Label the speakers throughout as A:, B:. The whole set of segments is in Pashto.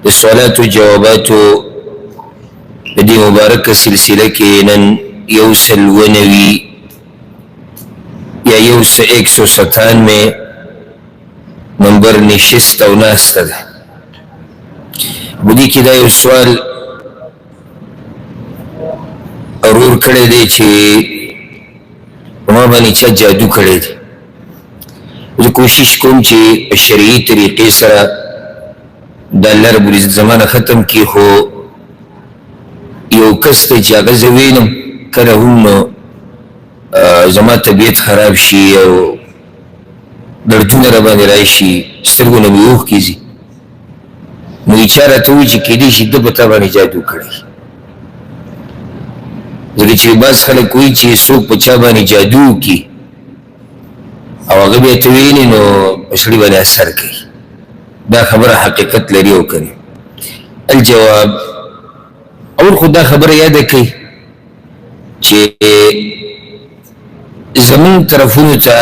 A: د سوالاتو جواباتو د دې مبارکه سلسله کې نن 190 یا 197 نمبر نشست او ناسته ده. بدی کې دا یو سوال ارور کړی دی چې په ما باندې چا جادو کړی دی. زه کوشش کوم چې په شرعي طریقې سره د الله رب العزت زمانه ختم کړي، خو یو کس دی چې هغه زه وینم کله هم زما طبیعت خراب شي او دردونه راباندې راشي، سترګو نه مې اوښکې ځي، نو یې چا راته ووایي چې کیدای شي ده په تا باندې جادو کړی. ځکه چې بعض خلک وایي چې څوک په چا باندې جادو وکړي او هغه بیا ته وینې نو په سړي باندې اثر کوي. دا خبره حقیقت لري او که نه؟ الجواب اول خو دا خبره یاده کوي چې زمون طرفونو ته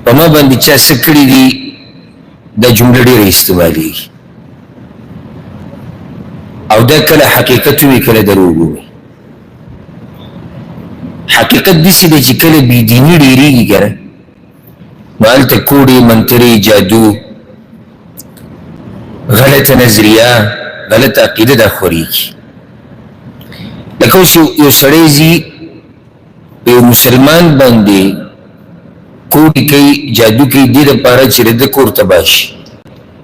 A: په ما باندې چا څه کړي دي دا جمله ډېره استعمالېږي او دا کله حقیقت وي کله دروغ وي. حقیقت داسې دی چې کله بېدیني ډېرېږي که نه نو هلته کوډې منترې جادو غلطه نظریه غلطه عقیده دا خورېږي. لکه اوس یو سړی ځي په یو مسلمان باندې کوډې کوي جادو کوي دې دپاره چې د ده کور تباه شي،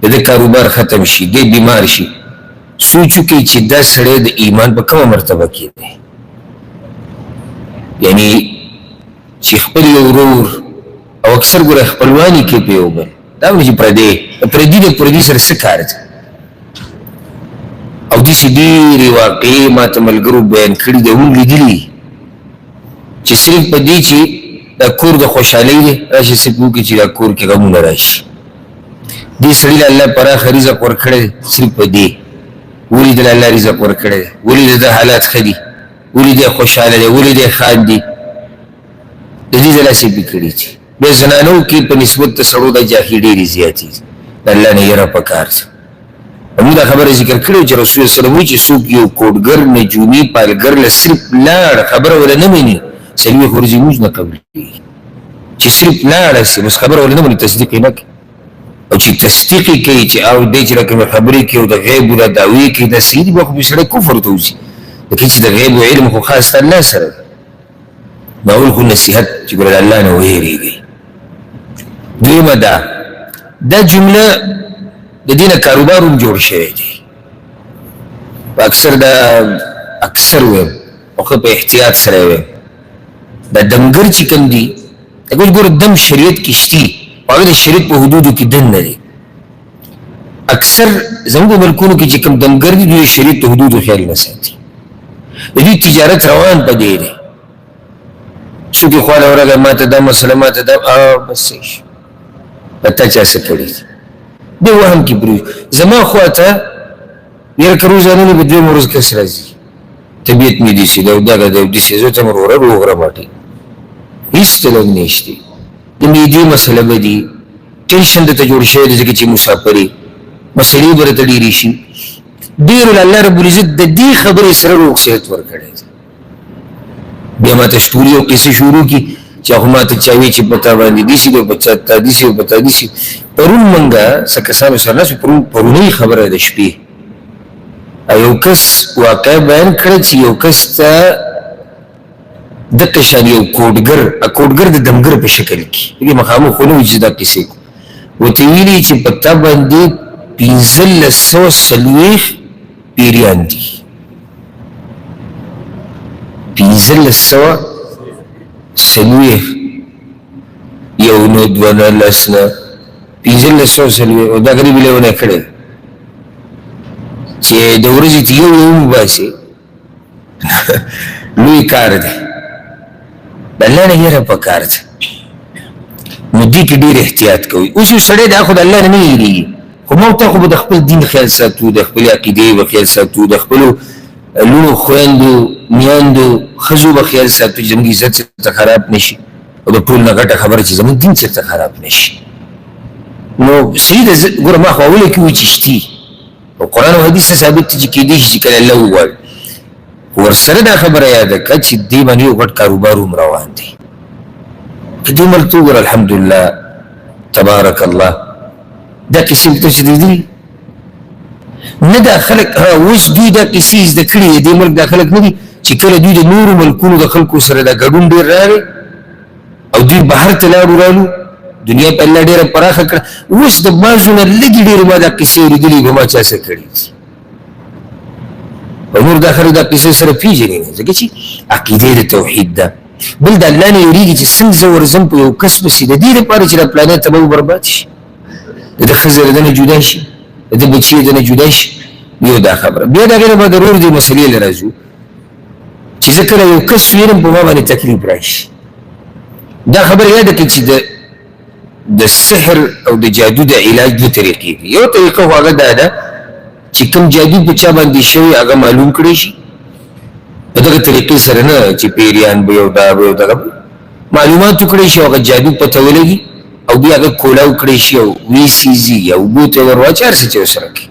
A: د ده کاروبار ختم شي، دی بیمار شي. سوچ وکړئ چې دا سړی د ایمان په کومه مرتبه کې دی. یعنی چې خپل یو ورور او اکثر ګوره خپلواني کوي په یو بل، دا ونه چې پردي د پردي سره څه کار دی. او داسې ډېرې واقعې ما ته ملګرو بیان کړي دي، هم لیدلي چې صرف په دې چې دا کور د خوشحالۍ دی راشي صرف وکړي چې دا کور کې غمونه راشي. دې سړي له الله پراخه رزق ورکړی دی صرف په دې، ولې د الله رزق ورکړی دی، ولې د ده حالات ښه دي، ولې دی خوشحاله دی، ولې دی خاندي، د دې د لاسې بې کړي دي. بیا زنانو کې په نسبت د سړو دا جاهي ډېرې زیاتې دي. د الله نه یره پکار ده. موږ دا خبره ذکر کړې چې رسول الله صلی الله علیه وسلم وایي چې څوک یو کوډګر نجومي پالګر له صرف لاړ خبره وله نه مني څلوېښت ورځې لمونځ نه قبلېږي. چې صرف لاړه سي بس خبره وله نه مني تصدیق یې نه کوي، او چې تصدیق یې کوي چې او دی چې رقمې خبرې کوي او د غیبو دا دعوې کوي دا صحیح دي، بیا خو به سړی کفر ته وځي. لکه چې د غیبو علم خو خاص د الله سره دی. نو اول خو نصیحت چې ګوره د الله نه ویرېږئ. دویمه دا جمله د دې نه کاروبار هم جوړ شوی دی. اکثر ویم او ښه په احتیاط سره ویم دا دمګر چې کوم دي هغوی ګوره دم شریعت کې شتي، هغه د شریعت په حدودو کې دن نه دی. اکثر زموږ په ملکونو کې چې کوم دمګر دي دوی شریعت په حدودو خیال نه ساتي. د دوی تجارت روان په دی دی، څوک یې خواله ورغی ما ته دا مسله ما ته دا بس صحیح شو، په تا چا څه کړي دي. دی وهم کې پرېږدي. زما خوا ته یاره که روزانه نه به دویمه ورځ کس راځي طبیعت مې داسې دی او دغه دی او داسې زه ته مې وروره روغ رماټې هېڅ تلک نشته. د معدې مسله به دي، ټینشن درته جوړ شوی دی ځکه چې مسافر یې مسلې به راته ډېرې شي. ډېرو له الله رب العزت د دې خبرې سره روغ صحت ورکړی دی. بیا ما ته شپولي او قصې شروع کړي چې هغه ما ته چا وایي چې په تا باندې داسې دی او په تا داسې او په تا داسې. پرون موږ څه کسانو سره ناست وو، پرونۍ خبره د شپې یو کس واقع بیان کړی چې یو کس ته دقه شان یو کوډګر د دمګر په شکل کې دغې مخامخ خو نه وي چې دا کیسې کو ورته ویلي چې په تا باندې 1540 پیریان دي. 1540 یو نو دوه نه لس نه 1540 او دا غریب لیونه کړی چې د ورځې ته یو وباسي لوی کار دی. د الله نه یره پکار ده. نو دې کې ډېر احتیاط کوئ. اوس یو سړی دا خو د الله نه نه هېرېږي، خو موږ ته خو به د خپل دین خیال ساتو، د خپلې عقیدې به خیال ساتو، د خپلو لوڼو خویندو میندو ښځو به خیال ساتو چې زموږ عزت څرته خراب نه شي او د ټول نه غټه خبره چې زموږ دین څرته خراب نه شي. نو سید ګوره ما خو اوله کې وي چې شتي او قرآن او حدیث ته ثابت دي چې کېدای شي چې کله الله وغواړي ورسره دا خبره یاده کړه چې دې باندې یو غټ کاروبار هم روان دی که دې ملک ته وګوره الحمدلله تبارک الله دا کیسې ته چې دي نه دا خلک اوس دوی دا کیسې زده کړي دې ملک دا خلک نه دي چې کله دوی د نورو ملکونو د خلکو سره دا ګډون ډېر راغی او دوی بهر ته لاړو رالو دنیا په الله ډېره پراخه کړه اوس د بعضو نه لږې ډېرې ما دا کیسې اورېدلي به ما چا څه کړي دي او نور دا خلک دا کیسې سره پېژني نه ځکه چې عقیدې د توحید ده بل د الله نه یېرېږي چې څنګه زه ورځم په یو کس پسې د دې لپاره چې دا پلانې تباه و برباد شي د ده ښځه د ده نه جدا شي د ده بچي د نه جدا شي یو دا خبره بیا د هغې نه به ضرور دې مسلې له راځو چې زه کله یو کس وینم په ما باندې تکلیف راشي دا خبره یاده کړئ چې د سحر او د جادو د علاج دوه طریقې دي یو طریقه خو هغه دا ده چې کوم جادو په چا باندې شوی هغه معلوم کړی شي په دغه طریقې سره نه چې پیریان به یو دا به یو دغه معلومات وکړی شي هغه جادو پته ولګي او بیا هغه کولاو کړی شي او ویسیزي یا اوبو ته ور واچي هر څه چې ورسره کوي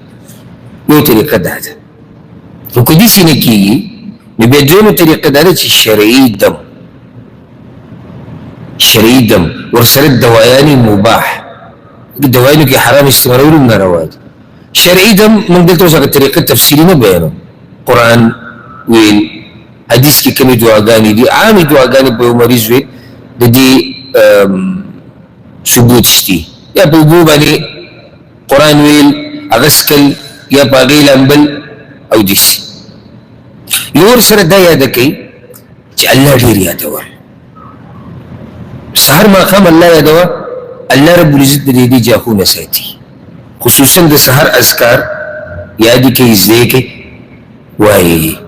A: یو طریقه دا ده خو که داسې نه کېږي نو بیا دویمه طریقه دا ده چې شرعي دم ورسره دوایان مباح دوایانو کې حرام استعمالول هم ناروا دي شرعي دم موږ دلته اوس هغه طریقه تفصیلي نه بیانوم قرآن ویل حدیث کې کومې دعاګانې دي عامې دعاګانې په یو مریض ویل د دې ثبوت شتي یا په اوبو باندې قرآن ویل هغه څکل یا په هغې لامبل او داسې یو ورسره دا یاده کوي چې الله ډېر یادوه سهار ماښام الله یادوه الله رب العزت د دې جاهونه ساتي خصوصا د سهار اذکار یادې کوي زده یې کوي وایي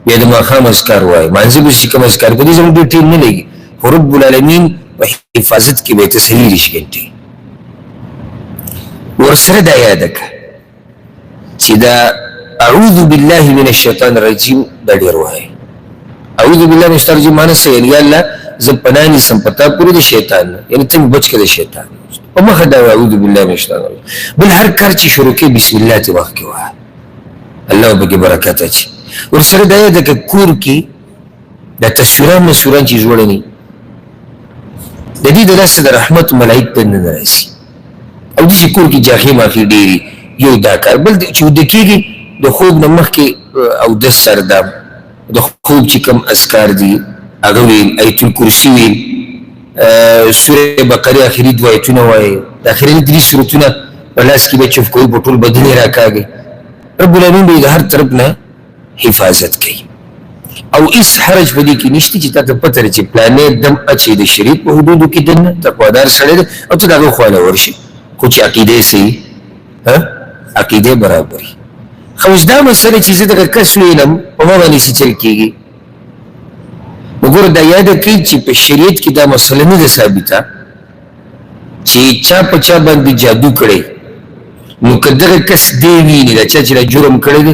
A: بیا د ماښام اذکار وایي مانځه به چې کوم اذکار په دې زموږ ډېر ټیم نه لګي خو رب العالمین په حفاظت کې به یې تسلي دېرش ګنټې ورسره دا یاده کړه چې دا اعوذ بالله من الشیطان الرجیم دا ډېر وایي اعوذ بالله من الشیطان الرجیم معنی څه یعنې یا الله زه پناه نیسم په تا پورې د شیطان نه یعنې ته مې بچ کړه د شیطان په مخه دا اعوذ بالله من الشیطان الرجیم بل هر کار چې شروع کوي بسم الله ته مخکې وایه الله به پکې برکت اچي ورسره دا یاده کړه کور کې دا تصویران مسویران چې جوړوي د دې د لاسه د رحمت ملایک دننه راځي او داسې کور کې جاخې ماخې ډېرې یو دا کار بل چې وده کېږي د خوب نه مخکې اودس سره دا د خوب چې کوم اذکار دي هغه ویل ایت الکرسي ویل سورې بقرې آخري دوه ایتونه وایي د آخري 3 سورتونه په لاس کې به چف کوي په ټول بدن یې راکاږي رب العالمین به د هر طرف نه حفاظت کوي او هیڅ حرج په دې کې نشته چې تا ته پته لري چې پلانې دم اچي د شریعت په حدودو کې دننه تقوادار سړی دی او ته د هغه خواله ورشي خو چې عقیدې صحیح عقیدې برابري خو اوس دا مسله چې زه دغه کس وینم په ما باندې څه چل کېږي وګوره دا یاده کړئ چې په شریعت کې دا مسله نه ده ثابته چې چا په چا باندې جادو کړی نو که دغه کس دی ویني دا چا چې دا جرم کړی دی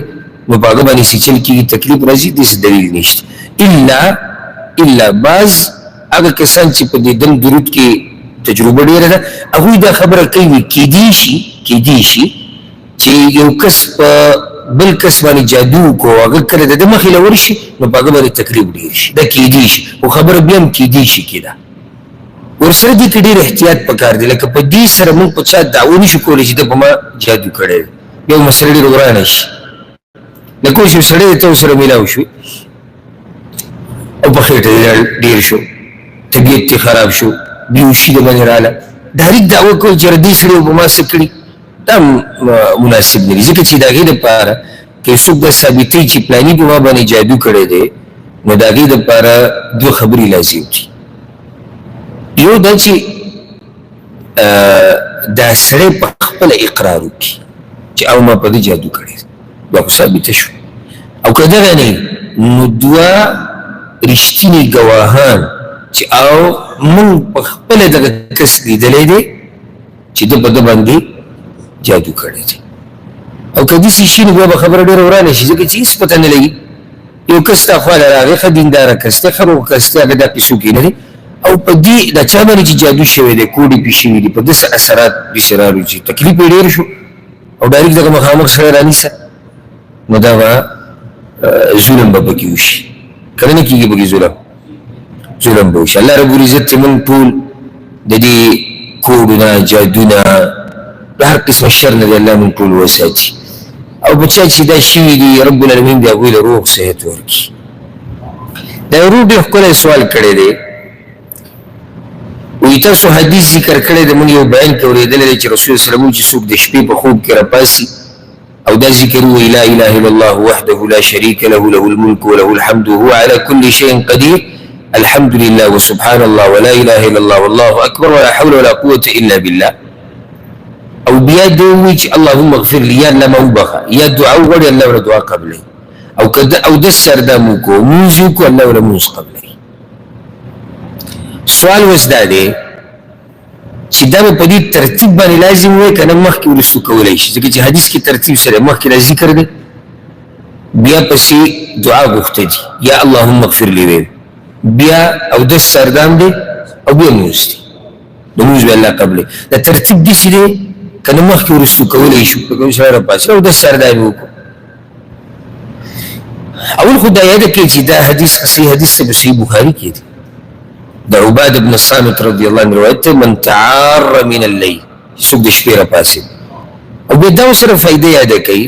A: نو په هغه باندې څه چل کېږي تکلیف راځي داسې دلیل نشته الا بعض هغه کسان چې په دې دم درود کې تجربه ډېره ده هغوی دا خبره کوي کېدی شي چې یو کس په بل کس باندې جادو کو هغه کله د مخې له ورشي نو په هغه باندې تکلیف ډېر شي دا کېدی شي خو خبره بیا هم کېدی شي کېده ورسره دې کې ډېر احتیاط پکار دی لکه په دې سره موږ په چا دعوه نشو کولی چې ده په ما جادو کړی دی بیا مسله ډېره ورانه شي لکه اوس یو سړی ته ورسره میلاو شو او په خېټه ډېر شو طبیعت یې خراب شو بیهوشي د باندې راله ډایرکټ دعوه کوي چې دې سړي په ما څه کړي دا مناسب نه دي ځکه چې د هغې دپاره که څوک دا ثابتوي چې پلاني په ما باندې جادو کړی دی نو د هغې دپاره دوه خبرې لازم دي یو دا چې دا سړی په خپله اقرار وکړي چې او ما په دې جادو کړی دی دا خو ثابته شو او که دغه نه نو دوه رښتینې ګواهان چې او موږ په خپله دغه کس لیدلی دی چې ده په ده باندې جادو کړی دی او که داسې شي نو بیا به خبره ډېره ورانه شي ځکه چې هېڅ پته نه لګي یو کس تا خواله راغی ښه دینداره کس دی ښه روغ کس دی هغه دا پیسو کې نه دی او په دې د چا باندې چې جادو شوی دی کوډې پې شوي دي په داسې اثرات پسې راغلو چې تکلیف یې ډېر شو او ډایرکټ دغه مخامخ سره رانیسه نو دا به ظلم به پکې وشي کله نه کېږي پکې ظلم به وشي الله رب العزت چې مونږ ټول د دې کوډونه جادونه د هر قسم شر نه دی الله مونږ ټول وساتي او بچا چې دا شوي دي رب العالمین د هغوی له روغ صحت ورکړي دا یو روغ ډېر ښکلی سوال کړی دی وایي تاسو حدیث ذکر کړی دی مونږ یو بیان کې اورېدلی دی چې رسول صلی الله علیه وسلم چې څوک د شپې په خوب کې راپاسي او دا ذکر وایي لا اله الا الله وحده لا شریک له له الملک وله الحمد وهو على كل شيء قدير الحمد لله وسبحان الله ولا اله الا الله والله اكبر ولا حول ولا قوه الا بالله او بیا دې وایي چې اللهم اغفر لي یا الله ما وبخه یا دعا وغواړي الله ورله دعا قبلوي او که اودس سره دا مو کو مونځ یې وکړو الله ورله مونځ قبلوي سوال اوس دا دی چې دا به په دې ترتیب باندې لازم وي که نه مخکې وروستو کولی شي ځکه چې حدیث کې ترتیب سره مخکې دا ذکر دی بیا پسې دعا غوښته دي یا اللهم اغفر لي ویل بیا اودس سردام دی او بیا لمونځ دی لمونځ به الله قبلوي دا ترتیب داسې دی که نه مخکې وروستو کولی شو لکه اوس راپاڅېد اودس سردام یې وکړو اول خو دا یاده کړئ چې دا حدیث صحیح حدیث څه په صحیح بخاري کې دی د عباده بن الصامت رضی الله عنه روایت دی من تعار من اللیل څوک د شپې راپاڅېد او بیا دا ورسره فایده یاده کوي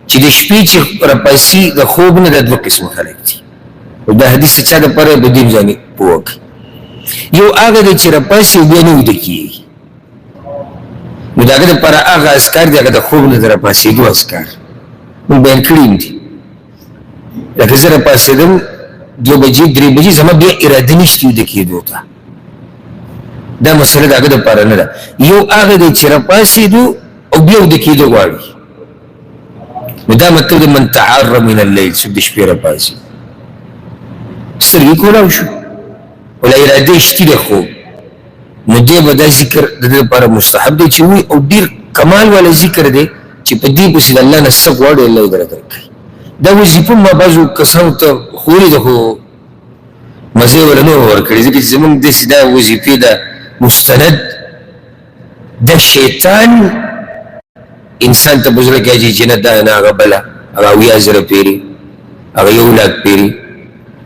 A: چې د شپې چې راپاسي د خوب نه دا دوه قسمه خلک دي او دا حدیث د چا دپاره به دې ځانې پوه کړي یو هغه دی چې راپاسي او بیا نه ویده کېږي نو د هغه دپاره هغه اذکار دي هغه د خوب نه د راپاسېدو اذکار موږ بیان کړي هم دي لکه زه راپاڅېدم 2 بجې 3 بجې زما بیا اراده نشته ویده کېدو ته دا مسله د هغه دپاره نه ده یو هغه دی چې راپاڅېدو او بیا ویده کېدو غواړي نو دا مطلب د من تعار من اللیل څوک د شپې راپاڅي سترګې کولاو شو ولا اراده یې شتي ده خوب نو دی به دا ذکر د ده لپاره مستحب دی چې وي او ډېر کمال والا ذکر دی چې په دې پسې د الله نه څه غواړي الله یې درته درکوي دا وظیفه ما بعضو کسانو ته ښوولې ده خو مزې ورله نه ورکړې ځکه چې زمونږ داسې دا وظیفې ده مستند د شیطان انسان ته په زړه کې اچوي چې نه دا نه هغه بله هغه 80,000 پیري هغه 1,00,000 پیري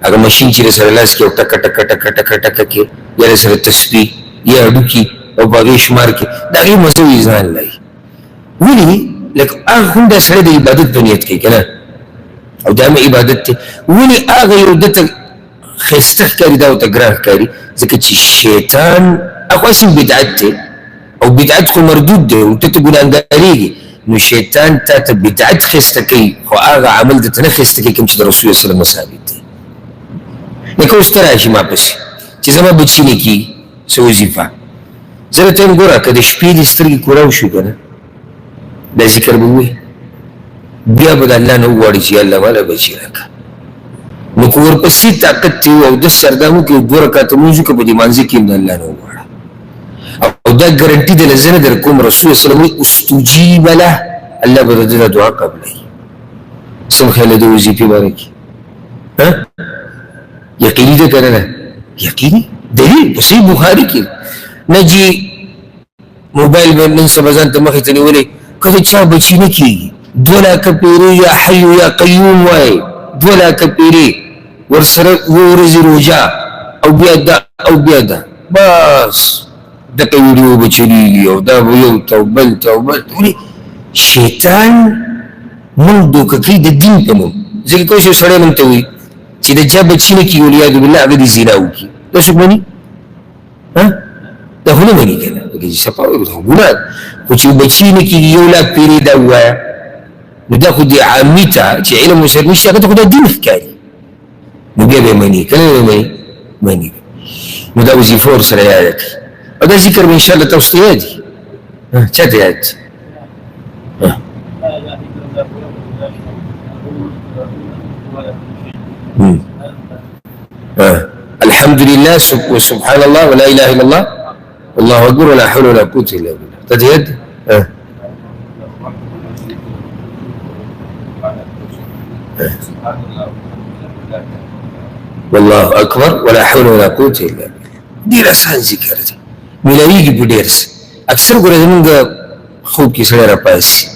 A: هغه مشین چې سره لاس کې او ټکه ټکه ټکه ټکه ټکه کې یا سره تسبیح یا هډوکي او په هغې شمار کې د هغې مزه وي ځان لایي ولې لکه هغه هم دا سړی د عبادت په نیت کوي که نه او دا هم عبادت دی ولې هغه یو ده ته ښایسته ښکاري دا ورته ګران ښکاري ځکه چې شیطان هغه اصل بدعت دی او بدعت خو مردود دی او ته ته ګناهګارېږي نو شیطان تا ته بدعت ښایسته کوي خو هغه عمل درته نه ښایسته کوي کوم چې د رسول الله وسلم ثابت دی لکه اوس ته راشي ما پسې چې زما بچي نه کېږي څه وظیفه زه درته یم ګوره که د شپې دې سترګې کولاو شو که نه دا ذکر به ووایي بیا به د الله نه وغواړي چې الله ماله بچي راکړه نو که ورپسې طاقت تې و اودس سردام وکړې 2 رکعته لمونځ وکړه په دې مانځه کې هم د الله نه وغواړه او دا ګرنټي د زه نه در کوم رسول وسلم وایي استجیب له الله به د ده دعا قبلوي څه خیال د وظیفې باره کې یقیني ده که نه ده یقیني دلیل په صحیح بخاري کې نه جي موبایل به نن سبا ځان ته مخې ته نیولی که د چا بچي نه کېږي 2 لکه پیرې یا حی یا قیوم وایي 2 لکه پیرې ورسره 2 ورځې روژه او بیا دا او بیا دا بس دغه ویډیو به چلېږي او دا به یو ته او بل ته او بل ولې شیطان مونږ دوکه کوي د دین په نوم ځکه کوم یو سړی مونږ ته وایي چې د چا بچي نه کېږي والعیاذ بالله هغه دې زنا وکړي دا څوک مني دا خو نه مني که نه صفا وایي ګناه خو چې بچي نه کېږي 1,00,000 پیرې دا ووایه نو دا خو دې عامي ته چې علم ورسره نشته هغه ته خو دا دین ښکاري نو بیا به یې مني که نه به یې مني نو دا وظیفه ورسره یاده کړي او دا ذکر به انشاءالله تاسو ته یاد وي چا ته یاد الحمد لله وسبحان الله ولا اله الا الله والله اكبر ولا حول ولا قوه الا بالله تجد والله اكبر ولا حول ولا قوه الا بالله ډېر اسان ذکر دی ملاویږي په ډېر څه اکثر ګوره زمونږ خوب کې سړی راپاڅي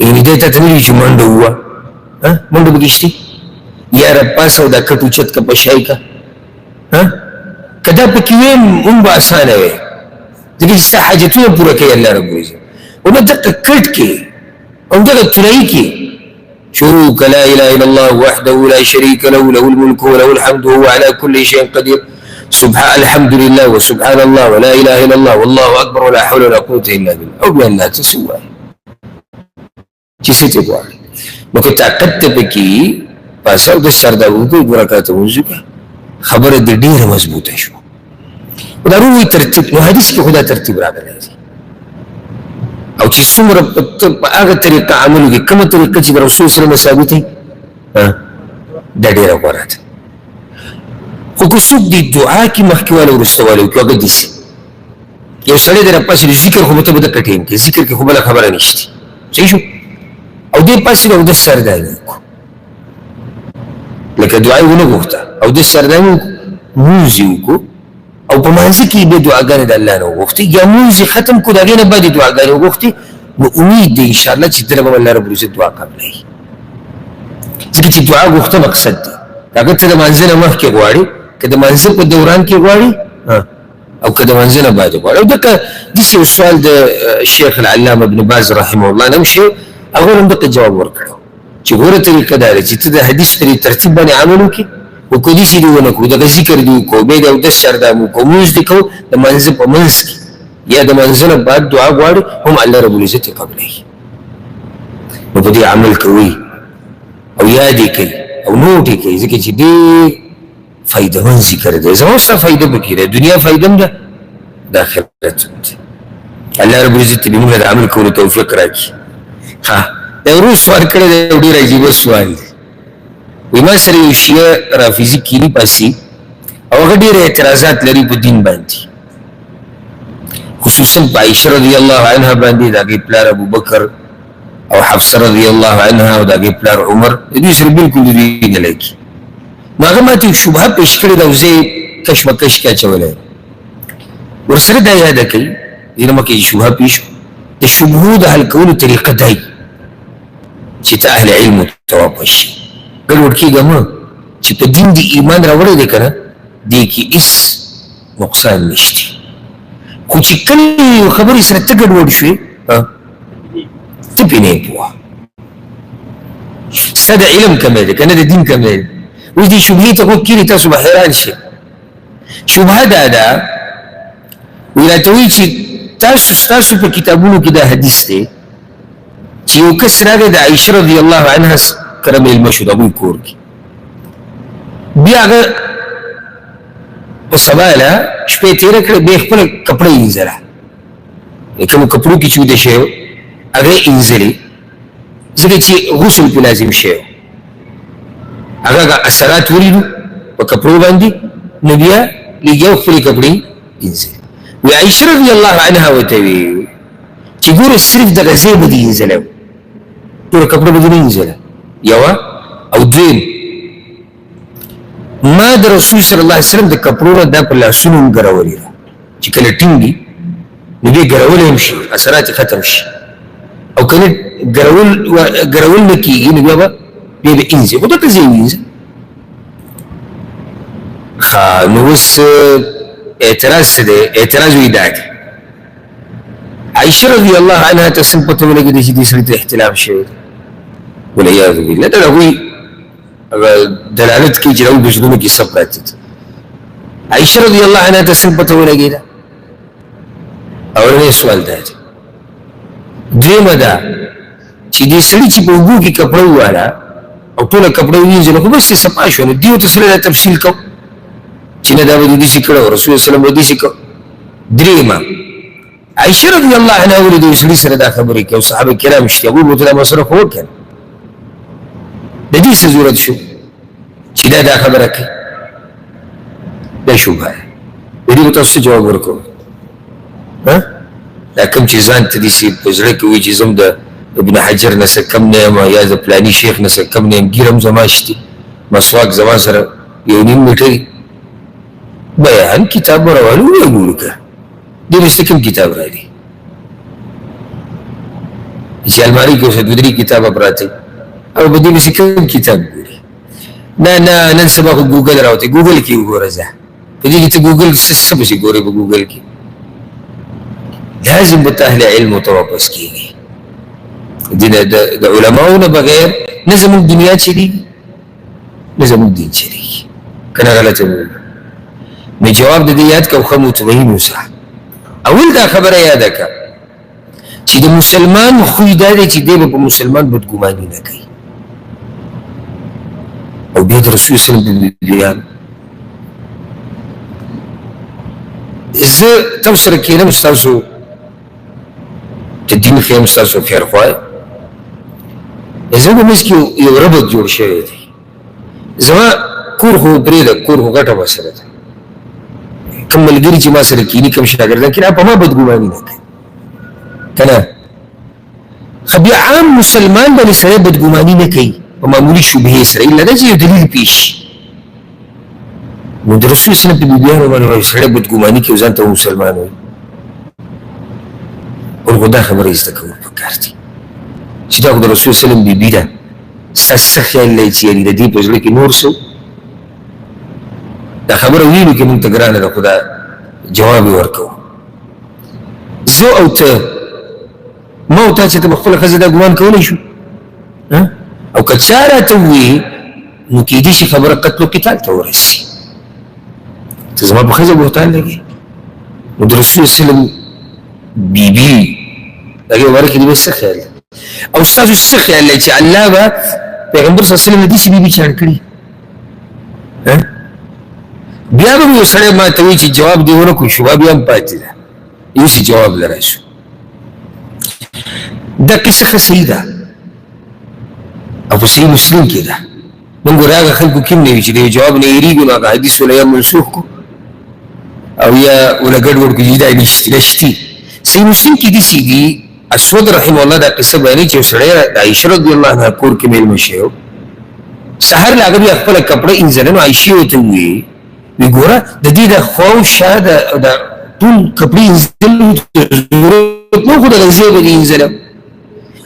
A: یعنې دی ته ته نه وي چې منډه ووه منډه پکې شته یا راپاڅه او دا کټ اوچت که په شی که که دا پکې وی هم به اسانه وی ځکه چې ستا حاجتونه پوره کوي الله ربالعزت او نه دغه کټ کې او دغه تورایي کې شروع که لا اله الا الله وحده لا شريك له له الملك وله الحمد وهو على كل شيء قدير سبحان الحمد لله وسبحان الله ولا اله الا الله والله اكبر ولا حول ولا قوه الا بالله او بان لا تسوى چې څه غواړي نو که طاقت ته پکې پاسه او د سردا وګورئ دوه رکعاته وضو کوه خبره دې ډېره مضبوطه شوه دا روي ترتیب نو حدیث کې خدا ترتیب راغلی دی او چې څومره په هغه طریقه عمل وکړي کومه طریقه چې د رسول صلی الله علیه وسلم ثابت دی دا ډېره غوره ده خو که څوک دې دعا کې مخکې والی وروسته والی وکړي هغه داسې یو سړی دی راپاسېد ذکر خو به ته به دقه ټایم کې ذکر کې خو بله خبره نشته صحیح شو او دې پاسېد او د سرداني وکړو لکه دعا یې ونه غوښته او د سرداني مونځ یې وکړو او په مانځه کې به دعاګانې د الله نه وغوښتې یا مونځ یې ختم کړو د هغې نه بعد یې دعاګانې وغوښتې نو امید دی انشاءالله چې دله به الله ربالعزت دعا قبلوي ځکه چې دعا غوښته مقصد دی هغه ته د مانځه نه مخکې غواړي که د مانځه په دوران کې غواړي او که د مانځه نه بعد غواړي او دغه داسې یو سوال د شیخ العلامه ابن باز رحمه الله نه هم شی هغه هم دغه جواب ورکړی چې غوره طریقه دا ده چې ته د حدیث په ترتیب باندې عمل وکړې او که داسې دې ونه کړو دغه ذکر دې وکړو بیا د اودس سردام وکړو مونځ دې کوو د مانځه په منځ کې یا د مانځه نه بعد دعا غواړي هم الله ربالعزت یې قبلوي نو په دې عمل کوئ او یاد یې کوئ او نوټ یې کوئ ځکه چې ډېر فایدهمند ذکر دی زما ستا فایده پکې ده دنیا فایده هم ده د آخرت هم ده الله ربالعزت دې موږ د عمل کولو توفیق راکړي دا ورو سوال کړی دی یو ډېر عجیبه سوال دی وایي ما سره یو شیعه رافظي کیني پاسي او هغه ډېر اعتراضات لري په دین باندې خصوصا په عایشه رضی الله عنها باندې د هغې پلار ابوبکر او حفصه رضی الله عنها او د هغې پلار عمر د دوی سره بلکل د دوی نه لګي نو هغه ماته یو شبهه پیش کړې ده او زه یې کشمکش کې اچولی ورسره دا یاده کوي دې نه مخکې شبهه پیش د شبهو د حل کولو طریقه دا چې ته اهل علم ته واپس شي ګډوډ کېږه مه چې په دین د ایمان راوړی دی که نه دې کې هېڅ نقصان نشته خو چې کله یو خبرې سره ته ګډوډ شوې ته پرې نه یې پوه ستا د علم کمی دی که نه د دین کمی دی اوس دې شبهې ته غوږ کېږي تاسو به حیران شئ شبهه دا ده وایي راته وایي چې ستاسو په کتابونو کې دا حدیث دی چې یو کس راغی د عایشه رضی الله عنها کره میلمه شو د هغوی کور کې بیا هغه په سبا یې شپې تېره کړه بیا یې خپله کپړه یې اینځله کومو کپړو کې چې ویده شوی و هغه یې اینځلې ځکه چې غسل پې لازم شوی و هغه اثرات ولیدو په کپړو باندې نو بیا لږ یو خپلې کپړې اینځلې وی عایشه رضی الله عنها ورته وی چې ګوره صرف دغه ځای به دې اینځلی و ټوله کپړه به دې نه اینځله یوه او دویم ما د رسول صلی الله علیه وسلم د کپړو نه دا په لاسونو هم ګرولې ده چې کله ټینګي نو بیا ګرولی هم شي اثرات یې ختم شي او کله ګرول نه کېږي نو بیا به اینځي خو دغه ځای وینځه نو اوس اعتراض څه دی اعتراض وایي دا دی عایشه رضی الله عنها ته څنګه پته ولګېده چې دې سړي ته احتلام شوی دی والعیاذ بالله دا د هغوی دلالت کوي چې د هغوی په زړونو کې څه پراته دي عایشه رضی الله عنها ته څنګه پته ولګېده اولنی سوال دا دی دویمه دا چې دې سړي چې په اوبو کې کپړه وواله او ټوله کپړه وینځله خو بس یې صفا شوه نو دې ورته سړی دا تفصیل کو چې نه دا به دې داسې کړه او رسول وسلم به داسې کو درېیمه عایشه رضی الله عنها ولې د یو سړي سره دا خبرې کوي او صحابه کرام شته هغوی به ورته دا مسله خو وکړه د دې څه ضرورت شو چې دا خبره کوي دا شبهه ده د دې به تاسو جواب ورکوو دا کوم چې ځان ته داسې په زړه کې وایي چې زه هم د ابن حجر نه څه کم نه یم یا د فلاني شیخ نه څه کم نه یم ګیر هم زما شتي مسواک زما سره یو نیم میټر بیان کتاب راوالو وګورو که دې وروسته کوم کتاب راځي چې الماري کې اوس دوه درې کتابه پراته او په دې وروسته کوم کتاب ګوري نه نن سبا خو ګوګل راوتی ګوګل کې وګوره ځه په دې کې ته ګوګل څه پسې ګورې په ګوګل کې لازم به اهل علم ته واپس کېږي د علماو نه بغیر نه زموږ دنیا چلېږي نه زموږ دین چلېږي که نه غلطه وویل نو جواب د دې یاد که او ښه مطمئن اوسه اول دا خبره یاده که چې د مسلمان خوی دا دی چې دی به په مسلمان بدګماني نه کوي او بیا د رسول صلی الله علیه وسلم زه تاسو سره کېنم ستاسو د دین ښیم ستاسو خیرخواه زه په منځ کې یو ربط جوړ شوی دی زما کور خو پرېږده کور خو ګټه ورسره ده کوم ملګري چې ما سره کیني کوم شاګردان کیني په ما بدګماني نه کوي که نه خو بیا عام مسلمان باندې سړی بدګماني نه کوي په معمولي شبهې سره الا دا چې یو دلیل پېښ شي نو د رسول صلی الله علیه وسلم په بیبیانو باندې سړی بدګماني کوي ځان ته مسلمان وایي او خو دا خبره ایسته کول پکار دي چې دا خو د رسول صلی الله علیه وسلم بیبي ده ستاسو څه خیال دی چې یعنې د دې په زړه کې نور څه دا خبره ویلو کې مونږ ته ګرانه ده خو دا جواب یې ورکوو زه او ته ما او تا چې ته په خپله ښځه دا ګمان کولی شو او که چا راته ووایي نو کېدای شي خبره قتل و قتال ته ورسي ته زما په ښځه بهتان لګې نو د رسول صلی الله علیه وسلم بیبي د هغې باره کې د بیا څه خیال دی او ستاسو څه خیال دی چې الله به پیغمبر صلی الله علیه وسلم د داسې بیبي چاڼ کړي بیا به یو سړی ما ته وایي چې جواب دې ونه کړو شبه بیا هم پاتې ده اوس یې جواب له راشو دا قصه ښه صحیح ده او په صحیح مسلم کې ده موږ ګورې هغه خلکو کې هم نه وي چې د یو جواب نه هېرېږو نو هغه حدیث وله یا منسوخ کړو او یا وله ګډوډ کړو چې دا نشتي صحیح مسلم کې داسې دي اسود رحمه الله دا قصه بیانوي چې یو سړی د عایشه رضی الله عنها کور کې مېلمه شوی و سهار له هغه بیا خپله کپړه انځله نو عایشې ورته وویې وی ګوره د دې د خوا او شا د ټول کپړې انځلو ضرورت نه خو د غزې به دې انځلم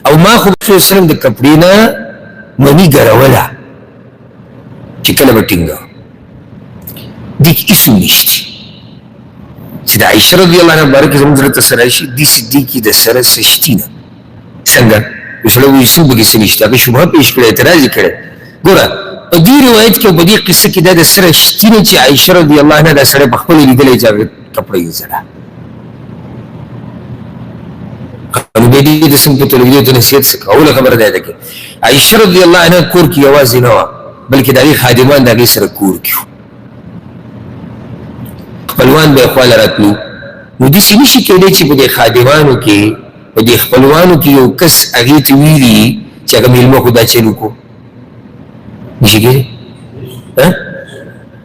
A: او ما خو رسول وسلم د کپړې نه مني ګروله چې کله به ټینګه دې کې هېڅ نشته چې د عایشه رضی الله عنها باره کې زموږ زړه ته څه راشي دې صدیقي د سره څه شتي نه څنګه یو سړی وایي څه پکې څه نشته هغې شبهه پېښ کړې اعتراض یې کړی ګوره په دې روایت کې او په دې قصه کې دا د سره شتي نه چې عایشه رضی الله عنها دا سړی په خپله لیدلی چې هغه کپړه یې ځله نو بیا دې د څنګه په تلویزیون ته نصیحت څه کوه اوله خبره دا ده کې عایشه رضی الله عنها کور کې یوازې نه وه بلکې د هغې خادمان د هغې سره کور کې وو خپلوان به یې خواله راتلو نو داسې نه شي کېدی چې په دې خادمانو کې په دې خپلوانو کې یو کس هغې ته ویلي چې هغه مېلمه خو دا چل وکړو نشي کېدی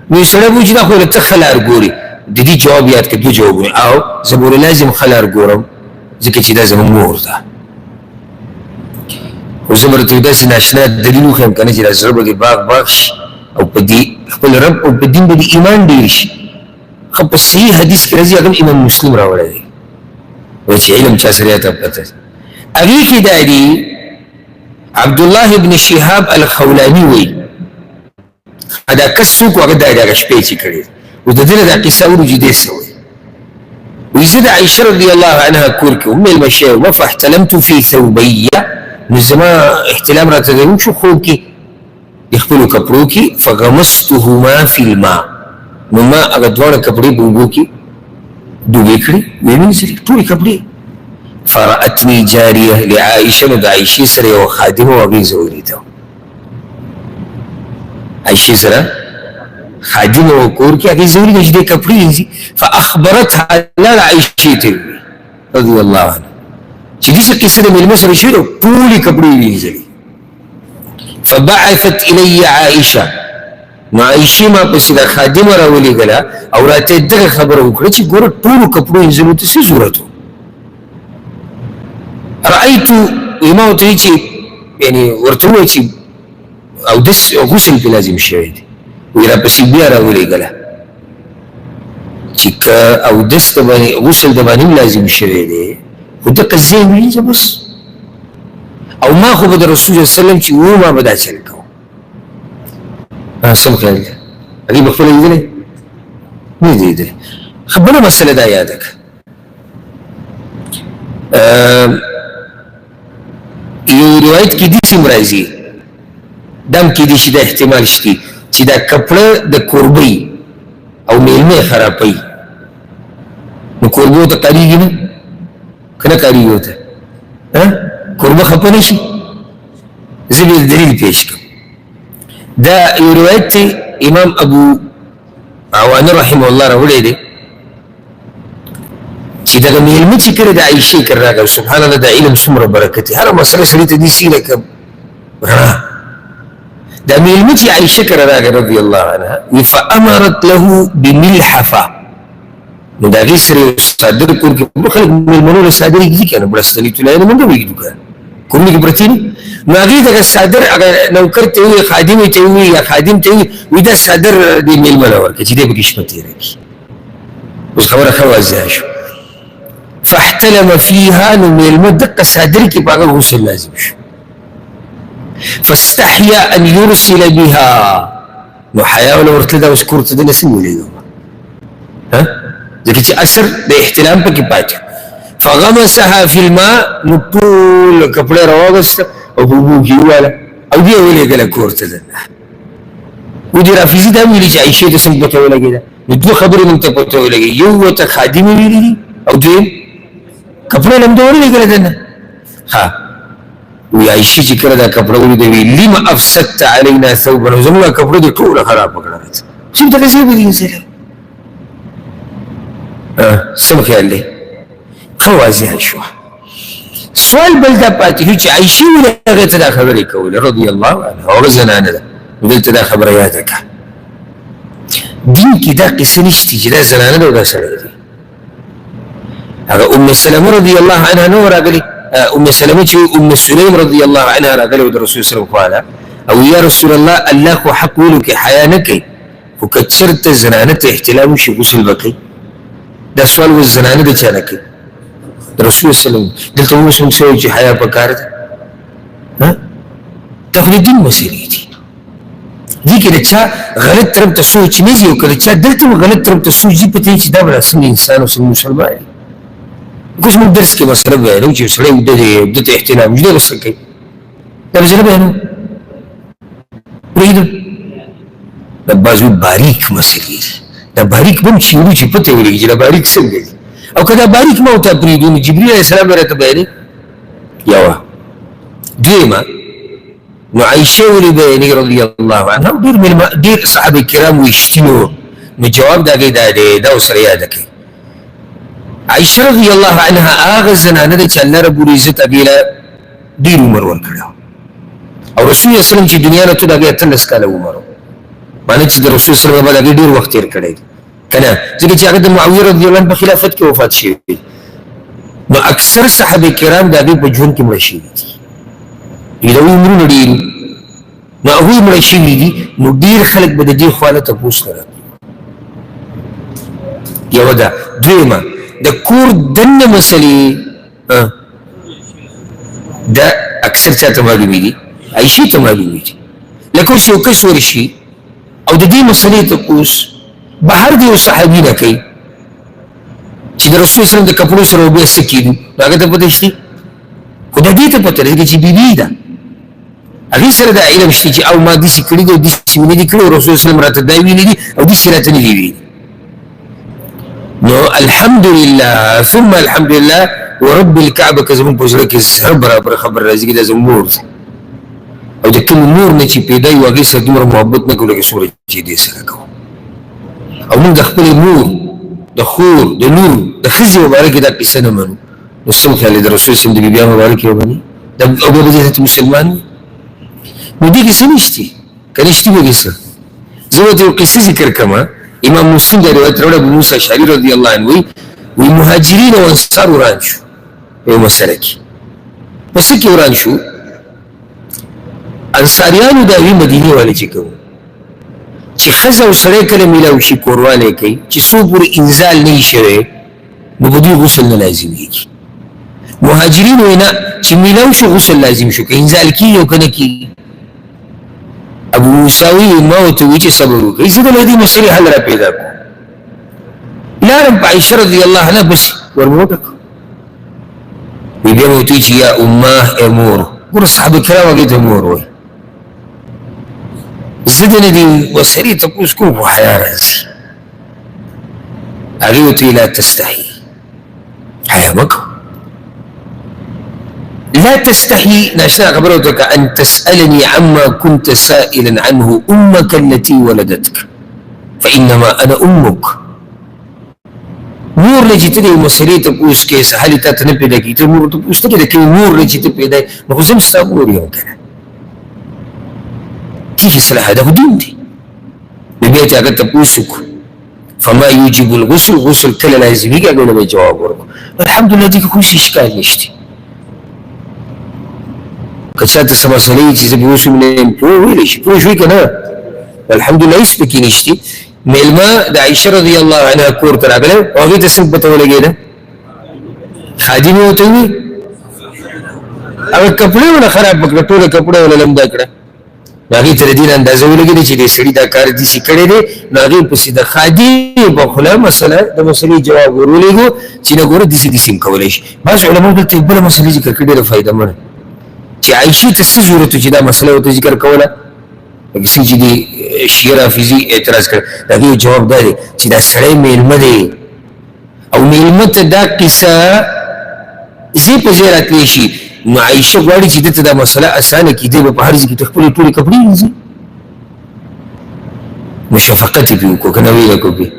A: نو یو سړی وایي چې دا خو له ته ښه لار ګورې د دې جواب یاد کړه دوه جوابونه او زه به لازم ښه لار ګورم ځکه چې دا زموږ مور ده خو زه به درته داسې ناشنا دلیل وښیم که نه چې دا زړه به دې باغ شي او په دې خپل رب او په دین به دې ایمان ډېر شي خو په صحیح حدیث کې راځي هغه هم امام مسلم راوړی دی وایي چې علم چا سره ته پته هغې کې دا دي عبدالله ابن شهاب الخولاني وایي دا کس څوک و هغه دا دی هغه شپې چې کړې اوس د دې نه دا قصه اورو چې دی څه وایي وایي زه د عایشه رضی الله عنها کور کې وم مېلمه شوی وم فاحتلمت فی ثوبیه نو زما احتلام راته دی وشو خوب کې د خپلو کپړو کې فغمستهما فی الماء نو ما هغه دواړه کپړې په اوبو کې ډوبې کړې ویې مینځلې ټولې کپړې فرأتني جاریه لعائشه نو د عایشې سره یوه خادمه وه هغې زه ولیدم عایشې سره خادمه وه کور کې هغې زه ولیدم چې دې کپړې وینځي فاخبرتها لاړه عایشې ته وویل رضی الله عنها چې داسې قصه د مېلمه سره شوې ده ټولې کپړې یې وینځلې فبعثت الی عائشه نو عایشې ما پسې دا خادمه راولېږله او راته یې دغه خبره وکړه چې ګوره ټولو کپړو وینځلو ته څه ضرورت و رأیتو ما ورته وایي چې یعنې ورته ووایي چې اودس غسل پې لازم شوی دی وایي راپسې بیا راولېږله چې که اودس د باندې غسل د باندې لازم شوی دی خو دقه ځای وینځه بس. او ما خو به د رسول الله صلی الله علیه وسلم چې و ما به دا چل کوم. سم خیال دی هغې به خپله لیدلی نه دی لیدلی. بله مسله دا یاده کړه یو روایت کې داسې هم راځي دا هم کېدای شي دا احتمال شته چې دا کپړه د کوربۍ او میلمه یې خرابوي نو کوربو ته کارېږي نه که نه کارېږي ورته کوربه خفه نه شي. زه به دلیل پیش کړم. دا یو روایت دی امام ابو عوانه رحمه الله راوړی دی چې دغه میلمه چې کله د عایشې کره راغی سبحان الله د علم څومره برکت دی هره مسله سړي ته داسې لکه رڼا. دا میلمه چې عایشه کره راغی رضی الله عنها وی فامرت له بملحفه نو د هغې سره یو څادر کور کې خلک میلمنو له څادرې ږدي که نه بړستنې طلایانې منډه وږدو که کورونه کې پرتې نه نو هغې دغه څادر هغه نوکر ته ووایي خادمې ته ووایي یا خادم ته ووایي وایي دا څادر دې میلمه له ورکړه چې دی پکې شپه تېره کړي. اوس خبره ښه واضحه شو. فاحتلم فيها نو میلمه دقه څادر کې په هغه غسل لازم شو. فاستحيا ان يرسل بها نو حیا ولا ورتله دا اوس کور ته دنه څنګه ولېږم ځکه چې اثر د احتلام پکې پاتې فغمسها في الماء نو ټول کپړه راواغسته او په اوبو کې وواله او دې ولېږله کور ته دنه. ودې رافظي دا ویلي چې عایشې ته څنګه پته ولګېده نو دوه خبرې موږ ته پته ولګېږي یو ورته خادمې ویلي دي او دویم کپړه یې همدا ولېږله دنه. وی عایشې چې کله دا کپړه ولیده وی لم افسدت علینا ثوبا نو زموږ کپړه دې ټوله خرابه کړله څوک دغه ځای به وینځله. سم خیال دی ښه واضحه شوه. سوال بل دا پاتې شو چې عایشې ولې هغې ته دا خبرې کولې رضی الله عنها هغه زنانه ده نو دلته دا خبره یاده کړه. دین کې دا قصه نشته چې دا زنانه ده او دا سړی دی. هغه ام سلمه رضی الله عنها نه راغلې ام سلمه چې ام سلیم رضی الله عنها راغلی و د رسول صلی الله علیه وسلم او یا رسول الله الله خو حق ویلو کې حیا نه کوي خو که چېرته زنانه ته احتلام وشي غسل به کوي. دا سوال اوس زنانه د چا نه کوي د رسول صلی الله علیه وسلم. دلته اوس موږ څه چې حیا پکار ده دا خو د دین مسلې دي. دې کې د چا غلط طرف ته سوچ نه ځي او که د چا دلته غلط طرف ته سوچ ځي پته چې دا به څنګه انسان او څنګه مسلمان دی. اوس موږ درس کې مسله بیانوو چې سړی اوده دی اوده ته احترام وي دی به څه کوي دا به زه نه بیانوم پوهېږم. دا بعض باریک مسلې دي دا باریک به هم چیړو چې پته ولګي چې دا باریک څنګه دي او که دا باریک ما ورته پرېږدو نو جبریل علیه السلام به راته بیانوي یوه. دویمه نو عایشه ولې بیانوي رضی الله عنها ډېر صحابه کرام ویشتي نو جواب د هغې دا دی دا ورسره یاده کړئ. عائشة رضی الله عنها هغه زنانه ده چې الله رب العزت هغې له ډېر عمر ورکړی او رسول الله صلی الله علیه وسلم چې دنیا نه تلو د هغې 18 کاله عمر و معنی چې د رسول صلی الله علیه وسلم بعد هغې ډېر وخت تېر کړی دی که نه ځکه چې هغه د معاویه رضی الله عنه په خلافت کې وفات شوی دی. نو اکثر صحابه کرام د هغې په ژوند کې مړه شوي دي د هغوی عمرونه ډېر نو هغوی مړه شوي دي نو ډېر خلک به د دې خوا نه تپوس نه راکړي. یوه ده. دویمه د کور دننه مسلې دا اکثر چا ته معلومې دي عایشې ته معلومې دي. لکه اوس یو کس ورشي او د دې مسلې تپوس بهر د یو صحابي نه کوي چې د رسول صلی الله علیه وسلم د کپړو سره بیا څه کېدو نو هغه ته پته شته خو د دې ته پته لري چې بیبي ده هغې سره دا علم شته چې او ما داسې کړي دي او داسې مې نه دي کړي او رسول صلی الله علیه وسلم راته دا ویلي دي او داسې راته نه دي ویلي. نو الحمدلله ثم الحمدلله ورب الكعبه که زموږ په زړه کې سره برابر خبر راځي چې دا زموږ مور ده او د کوم مور نه چې پیدا یو هغې سره دومره محبت نه کوو لکه څومره چې دې سره کوو. او موږ د خپلې مور د خور د لور د ښځې مبارکې دا قصه نه منو نو څه خیال دی د رسول صلی الله علیه وسلم د بیبیانو مبارکې ومني او بیا به دې ته مسلمان وي نو دې کیسه نشته که نشته به کیسه. زه ورته یو قصه ذکر کړم امام مسلم دا روایت راوړی ابو موسی اشعري رضی الله عنه وی مهاجرین او انصار وران شو په یو مسله کې. په څه کې وران شو؟ انصاریانو د هغې مدینې والي چې کوو چې ښځه او سړی کله میلاو شي کوروالی کوي چې څو پورې انزال نه وي شوی نو په دوی غسل نه لازمیږي. مهاجرین وایي نه چې میلاو شو غسل لازم شو، که انزال کېږي او که نه کېږي. ابو موسی وایي ما ورته وایي چې صبر وکړئ، زه د دې مسلې حل را پیدا کړو. لاړم په عایشه رضی الله عنها پسې ور مې وټکو، بیا مې ورته وایي چې یا امه ای مور. ګوره صحابه کرام هغې ته مور وایي. زه د دې مسلې تپوس کوم خو حیا راځي. هغې ورته وایي لا تستحي، حیا مه کوه. لا تستحي ناشنا خبرتك أن تسألني عما كنت سائلا عنه أمك التي ولدتك فإنما أنا أمك. مور لجي تدي مسئلې تپوس کې سهالي تا ته نه پیدا کېږي، ته مور تپوس نه کېده، که مور لجي ته پیدا یې نو خو زه هم ستا مور یم که نه. ټیک اصلاح دا خو دین دی. نو بیا یې هغه تپوس وکړو فما یوجب الغسل، غسل کله لازمېږي هغې له به یې جواب ورکړو. الحمدلله دې کې خو هېڅ اشکال نشته. که چاته څه مسئله وي چې زه به اوس هم نه یم پوه ویلی شي، پوه شوې که نه؟ الحمدلله هېڅ پکې نشتي. میلمه د عایشه رضی الله عنها کور ته راغلی او هغې ته څه پته ولګېده؟ خادم یې ورته ووایي هغه کپړې ونه خراب کړه، ټوله کپړه ونه لمده کړه. نو هغې ته د دې نه اندازه ولګېده چې دې سړي دا کار داسې کړی دی. نو هغې پسې د خادم په خوله د مسلې جواب ور ولېږو چې نه ګوره داسې داسې هم کولی شي. بعض علماو دلته یې بله مسله ذکر کړې ډېره فایدهمنه چې عایشې ته څه ضرورت و چې دا مسله ورته ذکر کوله. لکه څنګه چې د شیعه رافضي اعتراض کړی، د هغې جواب دا دی چې دا سړی میلمه دی او میلمه ته دا قصه ځای په ځای راتلی شي. نو عایشه غواړي چې ده ته دا مسله اسانه کړي، دی به په هر ځای کې ته خپلې ټولې کپړې وینځي. نو شفقت یې پرې وکړو که نه ویې کړو پرې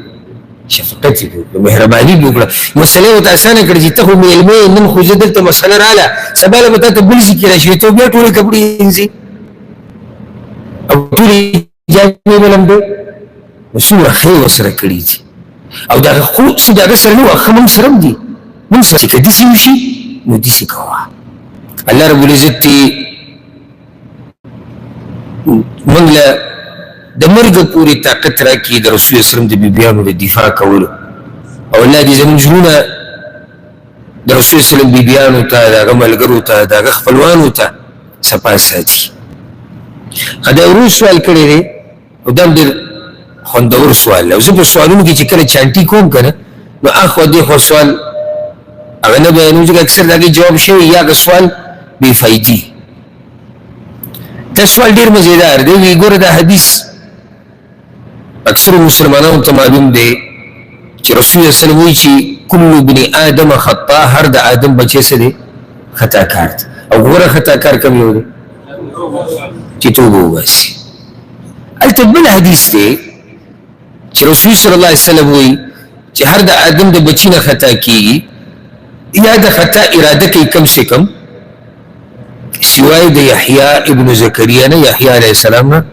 A: شفقت یې پرې وکړو، مهرباني پرې وکړه. مسله یې ورته اسانه کړه چې ته خو میلمه یې، نن خو زه دلته مسله راغله، سبا له به تا ته بل ځای کې راشي، ته بیا ټولې کپړې وینځي او ټولې جامې به لمدې. نو څومره ښه یې ورسره کړي دي او د هغه خو څه د هغه سره نه وه، ښه موږ سره هم دي. موږ سره چې که داسې وشي نو داسې کوه. الله رب العزت دې موږ له د مرګه پورې طاقت راکړي د رسول وسلم د بیبیانو د دفاع کولو، او الله دې زموږ زړونه د رسول وسلم بیبیانو ته، د هغه ملګرو ته، د هغه خپلوانو ته صفا ساتي. دا ورو سوال کړی دی او دا هم ډېر خوندور سوال دی. او زه په سوالونو کې چې کله چانټي کوم که نه نو اخوا دېخوا سوال هغه نه بیانوم ځکه اکثر د هغې جواب شوی یا هغه سوال بې فایدې. دا سوال ډېر مزېدار دی. وی ګوره دا حدیث اکثرو مسلمانانو ته معلوم دی چې رسول الله صلی الله علیه وسلم وایي چې کل ابن آدم خطا، هر د آدم بچی څه دی؟ خطاکار دی. او غوره خطاکار کوم یو دی؟ چې توبه وباسي. هلته بل حدیث دی چې رسول صلی الله علیه وسلم وایي چې هر د آدم د بچي نه خطا کېږي یا د خطا اراده کوي کم سے کم سوای د یحیی ابن زکریا نه، یحیی علیه السلام نه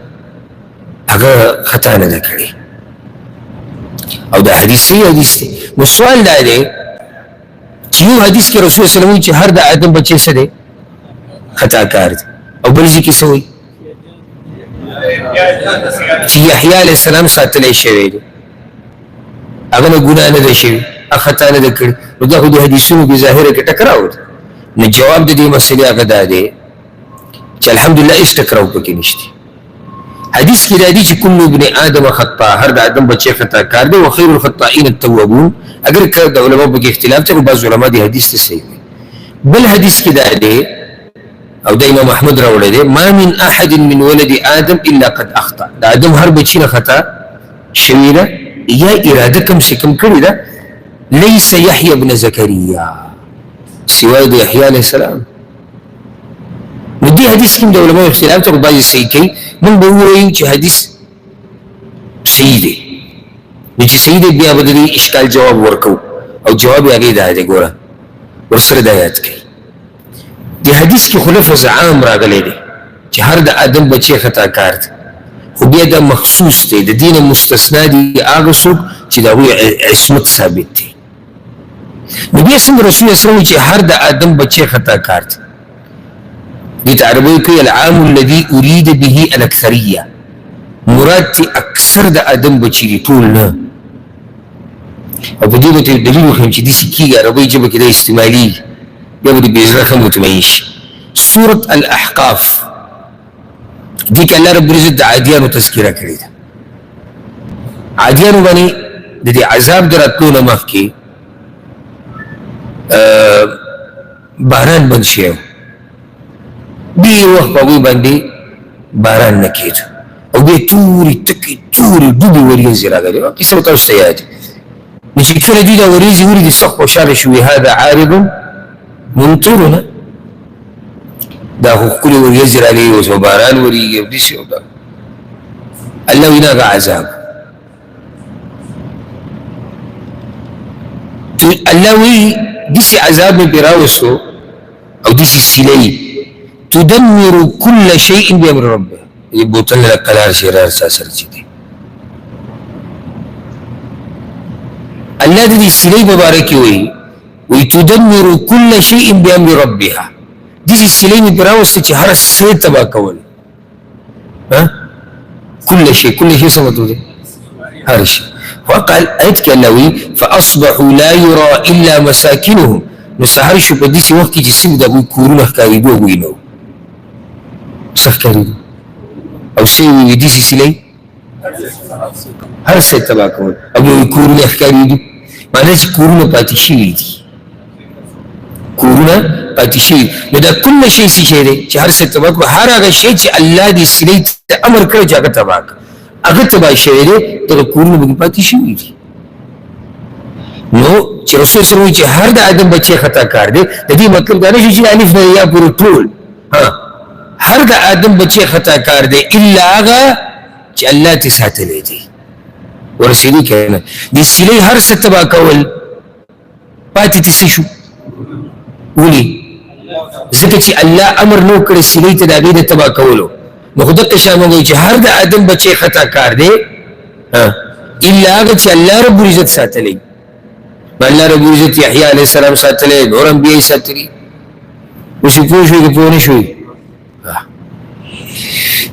A: هغه خطا نه ده کړې. او دا حدیث صحیح حدیث دی. نو سوال دا دی چې یو حدیث کې رسول صلی الله علیه وسلم چې هر د آدم بچی څه دی؟ خطاکار دی. او بل ځای کې څه وایي؟ چې یحیی علیه السلام ساتلی شوی دی، هغه نه ګناه نه ده شوې، هغه خطا نه ده کړې. نو دا خو د حدیثونو په ظاهره کې ټکراو دی. نو جواب د دې مسلې هغه دا دی چې الحمدلله هېڅ ټکراو پکې نشته. حدیث کې دا دی چې کل ابن آدم خطا، هر د آدم بچی خطاکار دی. وخیر الخطائین التوابون. اگر که د علماو پکې اختلاف دی خو بعض علما دې حدیث ته صحیح وایي. بل حدیث کې دا دی او دا امام احمد راوړی دی ما من احد من ولد آدم الا قد اخطا. د آدم هر بچی نه خطا شوې ده یا اراده کم سے کم کړې ده. لیس یحیی ابن زکریا سوای د یحیی علیه السلام. نو دې حدیث کې د علماو اختلاف ته بعضې صحیح کوي. موږ به ووایو چې حدیث صحیح دی. نو چې صحیح دی بیا به د دې اشکال جواب ورکوو او جواب یې هغې دا دی ګوره ورسره دا یاد کوي. دې حدیث کې خو لفظ عام راغلی دی چې هر د آدم بچی خطاکار دی، خو بیا دا مخصوص دی، د دې نه مستثنا دي هغه څوک چې د هغوی عصمت ثابت دی. نو بیا څنګه رسول الله صلی الله علیه وسلم چې هر د آدم بچی خطاکار دی؟ دې ته عربی کوي العام الذي اريد به الاکثریه. مراد تی اکثر د آدم بچی دی ټول نه. او په دې به ته دلیل وښیم چې داسې کېږي عربۍ ژبه کې دا استعمالېږي بیا به د بې زړه ښه مطمئن شي. سورة الاحقاف دې کې الله رب العزت د عادیانو تذکره کړې ده. عادیانو باندې د دې عذاب د راتلو نه مخکې باران بند شوی و، ډېر وخت په هغوی باندې باران نه کېده او بیا تورې تکې تورې ډوبې وریځې راغلې وه. کیسه به تاسو ته یاد نو چې کله دوی دا وریځې ولیدې سخت خوشحاله شوې. هذا عارض ممطرنا، دا خو ښکلې وریځې راغلې اوس به باران ورېږي او داسې او دا. الله وایي نه هغه عذاب. الله وایي داسې عذاب مې پرې راوستو او داسې سیلۍ تدمر كل شيء بأمر ربه. یہ بوتل لك قلار شرار ساسر چیدی اللہ دی سلی مبارکی وی تدمر كل شيء بأمر ربها. دیسی سلی میں پراوست چی ہر سے تبا کول. كل شيء سمتو دے ہر شيء. وقال ایت کہ اللہ وی فأصبحوا لا يرى إلا مساكنهم. نسحر شو پا دیسی وقت کی جسیم دا کوئی کورون احکاری دو ہوئی نو سخکاری دو او سیوی دیسی سلی هر څه تبا کول او یو کورونه ښکاري دي معنی چې کورونه پاتې شوي دي کورونه پاتې شوي نو دا کله شی څه شی دی چې هر څه تبا کړو هر هغه شی چې الله دې سلی ته امر کړی چې هغه تبا کړه هغه تبا شوی دی دغه کورونه به پاتې شوي دي نو چې رسول صلی الله علیه وسلم چې هر د آدم بچی خطا کار دی د دې مطلب دا نه چې الف نه یا پورې ټول هر د آدم بچی خطا کار دی الا هغه چې الله ته ساتلی دی ورسېدي که نه د سیلۍ هر څه تبا کول پاتې ته څه شو ولې ځکه چې الله امر نو کړی سیلۍ ته د هغې د تبا کولو نو خو دقه شان موږ چې هر د آدم بچی خطا کار دی الا هغه چې الله رب العزت ساتلی الله رب العزت یحیی علیه السلام ساتلی نور انبیا یې ساتلي اوس یې پوه شوي که پوه نه شوي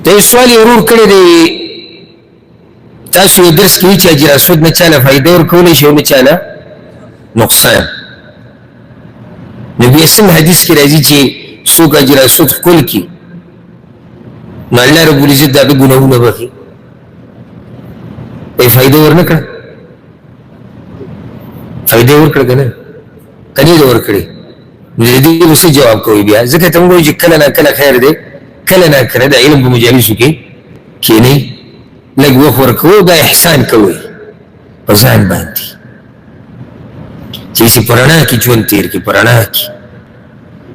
A: دا یو سوال یې ورور کړی دی تاسو یو درس کې وایي چې حجر اسود نه چاله فایده ورکولی شي او نه چاله نقصان نو بیا څنګه حدیث کې راځي چې څوک حجر اسود ښکل کړي نو الله رب العزت د هغه ګناهونه بخي ای فایده ورنه کړه فایده یې ورکړه که نه که نه یې ورکړې نو د دې به څه جواب کوئ بیا ځکه ته موږ وایو چې کله نه کله خیر دی کله نه کله د علم په مجالسو کې کښېنئ لږ وخت ورکوئ دا احسان کوئ په ځان باندې چې داسې په رڼا کې ژوند تېر کړي په رڼا کې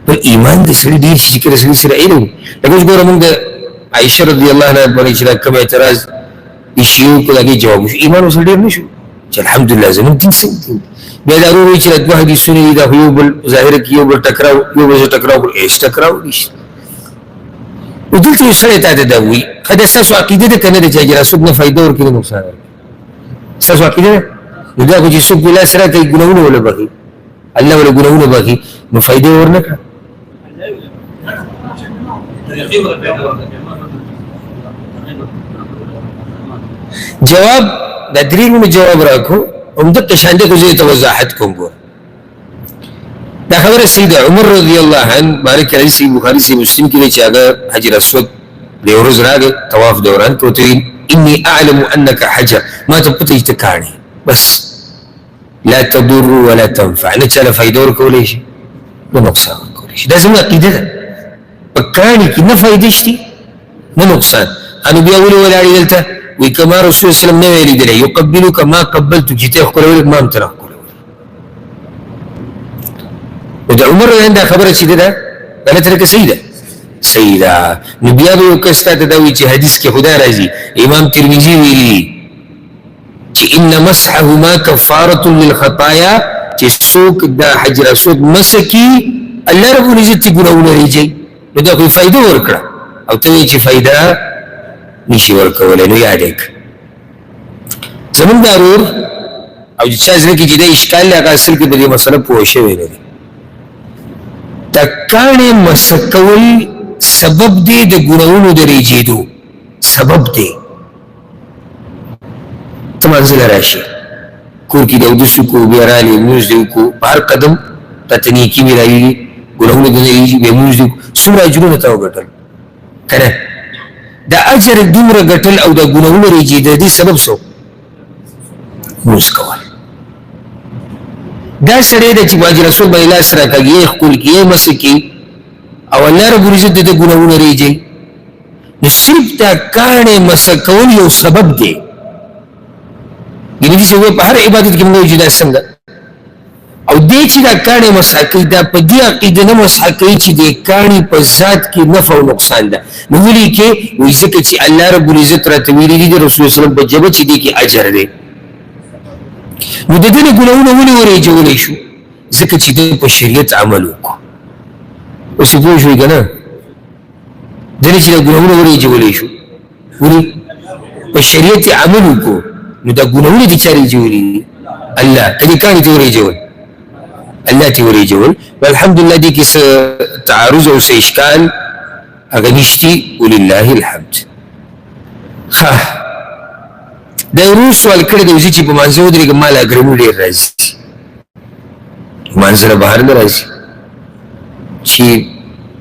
A: پر ایمان د سړي ډېر شي چې کله سړي سره علم لکه اوس ګوره موږ د عایشه رضی الله عنها باندې چې دا کوم اعتراض د شیعو کو د هغې جواب وشو ایمان ورسره ډېر نه شو چې الحمدلله زموږ دین څنګه دین بیا دا ورور وایي چې دا دوه حدیثونه دي دا خو یو بل ظاهره کې یو بل ټکراو یو بل سره ټکراو بل هېڅ ټکراو نشته نو دلته یو سړی تا ته دا وایي ښه دا ستاسو عقیده ده که نه ده چې حجر اسود نه فایده ورکوي نه نقصان ورکوي ستاسو عقیده ده نو دا خو چې څوک بې لاس راکوي ګناهونه وله بخي الله وله ګناهونه بخي نو فایده یې ورنه کړه جواب دا درې نومه جواب راکړو همدغه شان دی خو زه یې ته وضاحت کوم ګوره دا خبره سید عمر رضی الله عنه باندې کې راځي بخاري صحیح مسلم کې دی چې هغه حجر اسود د یو ورځ راغی طواف دوران ته ورته اني اعلم انك حجر ما ته پته چې ته کاڼی بس لا تضر ولا تنفع نه چاله فایده ورکولی شي نه نقصان ورکولی شي دا زموږ عقیده ده په کاڼي کې نه فایده شته نه نقصان انو بیا ولې ولاړې دلته وی کما رسول اسلام نه ویلي دی یقبلک ما قبلتک چې ته ښکلولی ما هم ته راښکلولی نو د عمر رضی دا خبره چې ده غلطه ده که صحیح ده صحیح ده نو بیا به یو کس تا ته دا وایي چې حدیث کې خدا راځي امام ترمذي ویلي چې ان مسحهما کفارة للخطایا چې څوک دا حجر اسود مسح کي الله رب العزت یې ګناهونه ریجوي نو دا خو یې فایده ورکړه او ته وایي چې فایده نشي ورکولی نو یاد یې کړه زموږ دا ورور او چې چا زړه کې چې دا اشکال دی هغه اصل کې په دې مسله پوه شوی نه دی دا کاڼې مسح کول سبب دی د ګناهونو د ریجېدو سبب دی منزل راشي کور کې د اودس وکړو بیا راغلې لمونځ دې وکړو په هر قدم تاته نیکي مېلاوېږي ګناهونه دې نه کېږي بیا لمونځ دې وکړو څومره اجرونه تا وګټل که نه دا اجر دومره ګټل او دا ګناهونه رېږي د دې سبب څه لمونځ کول دا سړی دی چې باجي رسول باندې لاس راکاږي یې ښکل کړي یې مسح کړي او الله رب العزت د ده ګناهونه رېږي نو صرف دا کاڼې مسح کول یو سبب دی یعنې داسې وایي په هر عبادت کې موږ وایو چې دا څنګه او دی چې دا کاڼې مسح کوي دا په دې عقیده نه مسح کوي چې د کاڼي په ذات کې نفع او نقصان ده نو ولې کې وایي ځکه چې الله رب العزت راته ویلي دي د رسول وسلم په ژبه چې دې کې اجر دی نو د دې نه ګناهونه ولې ورېجولی شو ځکه چې دی په شریعت عمل وکړو اوس یې پوه شوئ که نه ځکه چې دا ګناهونه ورېجولی شو ولې په شریعت یې عمل وکړو نو دا ګناهونه دې چا رېجولي دي الله که دې کاڼي ته ورېجول الله ته ورېجول والحمدلله دې کې څه تعارض او څه اشکال هغه نشتي ولله الحمد ښه دا یو روز سوال کړی دی چې په مانځه ودرېږم ما لا ګرمي ډېر راځي مانځه نه بهر نه راځي چې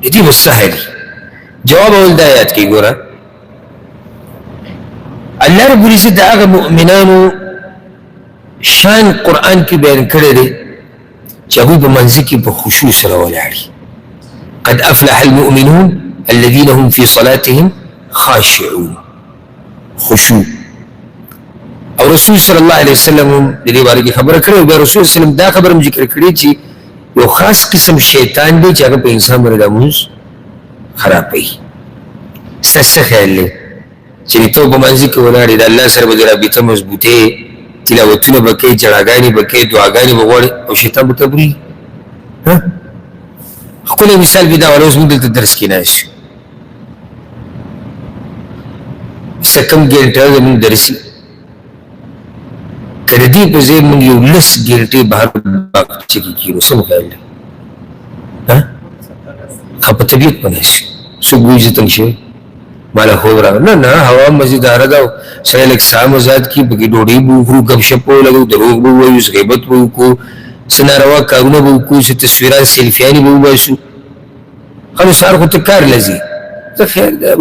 A: د دې به څه حل جواب اول دا یاد کړئ ګوره الله رب العزت د هغه مؤمنانو شان قرآن کې بیان کړی دی چې هغوی په مانځه کې په خشوع سره ولاړ قد افلح المؤمنون الذين هم في صلاتهم خاشعون خشوع او رسول صلی الله علیه وسلم د دې باره کې خبره کړې او بیا رسول صلی الله علیه وسلم دا خبره هم ذکر کړې چې یو خاص قسم شیطان دی چې هغه په انسان باندې دا لمونځ خرابوي ستا څه خیال دی چې ته په مانځه کې ولاړې د الله سره به دې رابطه مضبوطې تلاوتونه به کوې جړاګانې به کوې دعاګانې به غواړې او شیطان به تبري ښکلی مثال به دا ولا اوس موږ دلته درس کې ناست یو څه کم ګنټه زموږ درسي که د دې په ځای موږ یو 10 ګنټې بهر باغچه کې کښېنو څه مو خیال دی ښه په طبیعت به ناست یو څوک بوی زه تنګ شوی ما له خوب راغله نه نه هوا مزیداره ده سړی لږ ساه مزاد کړي پکې ډوډۍ به وخورو ګپ شپ به ولګو دروغ به ووایو غیبت به وکړو څه ناروا کارونه به وکړو څه تصویران سیلفیانې به وباسو ښه نو سهار خو ته کار له ځې ته خیر ده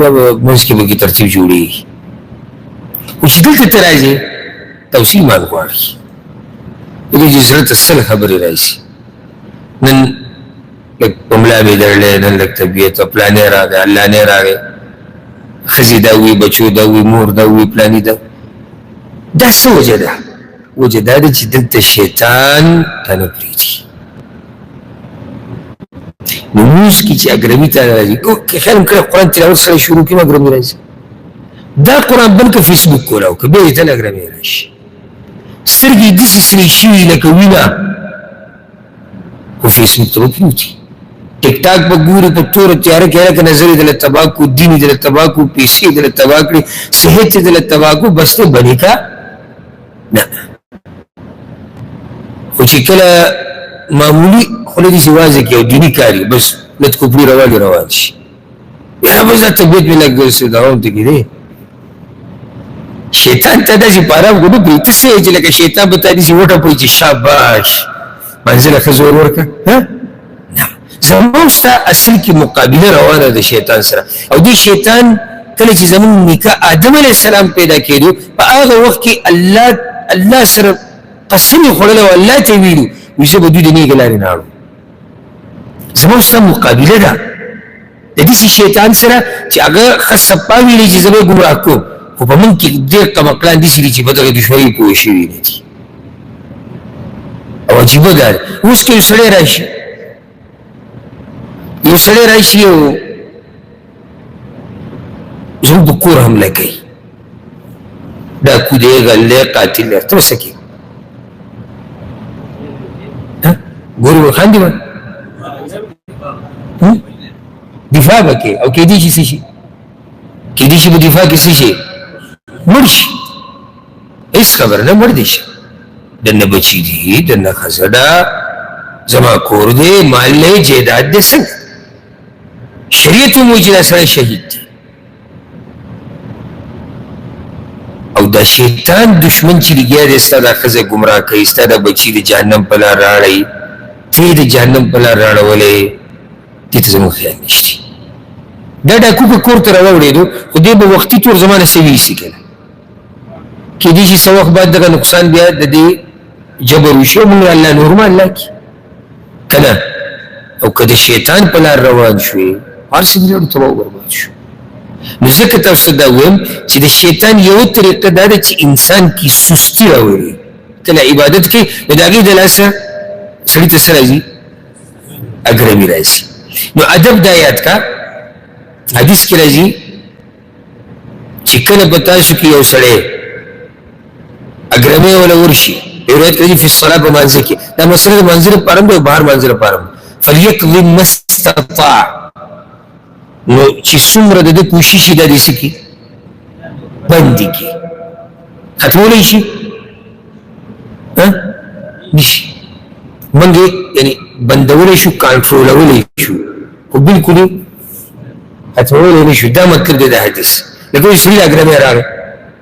A: منځ کې به کې ترتیب جوړېږي خو چې دلته ته راځې توصیل مال غواړي دغه چې زړه ته سل خبرې راشي نن لږ په ملا مې درلی نن لږ طبیعت او پلانې راغی اللهانې راغی ښځې دا وي بچو دا وي مور دا وي پلانې ده دا څه وجه ده وجه دا ده چې دلته شیطان ته نه پرېږدي نو لمونځ کې چې اګرمي ته راځي که خیال هم کړی قرآن تلاوت سره شروع کړي اګرمي راځي دا قرآن بل که فیسبوک کولاو که بیا یې تل اګرمي راشي سترګې یې داسې سرې شوي لکه وینه خو فیسبوک ته به پرېوځي ټیک ټاک به ګوري په توره تیاره کې هلکه نظر یې دله تباه کړو دین یې دله تباه کړو پیسې یې دله تباه کړې صحت یې دله تباه کړو بس دی بنې کا نه خو چې کله معمولي خوله داسې واضح کړي او دیني کار یې بس لت کفري روان شي یاره بس دا طبیعت مې لږ دوام ته کې دی شیطان ته داسې په ارام کړو پرې ته څه یې چې لکه شیطان به تا داسې وټپوي چې شاباش منزله ښه زور ورکړه زمون ستا اصل کې مقابله روانه ده شیطان سره او دې شیطان کله چې زمون نیکه آدم علیه السلام پیدا کېدو په هغه وخت کې الله سره قسم یې خوړلی او الله ته یې ویلي وایي زه به دوی د نیکې لارې نه اړم زمون ستا مقابله ده د داسې شیطان سره چې هغه ښه سپا ویلي چې زه به یې ګمراه کوم خو په موږ کې ډېر کمقلان داسې دي چې په دغه دشمنۍ پوه شوي نه دي او عجیبه دا ده اوس که یو سړی راشي یو سړی راشي او زموږ په کور حمله کوي ډاکو دی غلی قاتل دی ته به څه کوې ګورې به خاندې به دفاع به کوې او کېدای شي څه شي کېدای شي په دفاع کې څه شي مړ شي هېڅ خبره نه مړ دی شي دنه بچي دي دنه ښځه ده زما کور دی مال دی جیداد دی څنګه شریعت وموي چې دا سړی شهید دی او دا دا شیطان دشمن چې لګیا دی ستا دا ښځه ګمراه کوي ستا دا بچي د جهنم په لار راړی ته یې د جهنم په لار راړولی دې ته زموږ خیال نشته دا ډاکو که کور ته راوړېدو خو دې به وختي تور زمانه څه ویسي که نه کېدای شي څه وخت بعد دغه نقصان بیا د دې جبر وشي او موږ الله نورمال الله کړي که نه او که د شیطان په لار روان شوې هر څه دې تباه برباد شو نو ځکه تاسو ته دا وایم چې د شیطان یوه طریقه دا ده چې انسان کې سستي راولي کله عبادت کوي نو د هغې د لاسه سړي ته څه راځي اګرمي راځي نو ادب دا یاد کا حدیث کې راځي چې کله په تاسو کې یو سړی اګرمي ولا ورشي یو روایت کې راځي فی الصلاة په مانځه کې دا مسله د مانځه لپاره هم ده او بهر مانځه لپاره هم فلیقضي ما استطاع نو چې څومره د ده کوشش یې دا دې څه کړي بند دې کړي ختمولی شي نشي موږ یعنی بندولی شو کنټرولولی شو خو بلکل ختمولی نه شو دا مطلب دی د حدیث لکه یو سړي اګرمي راغی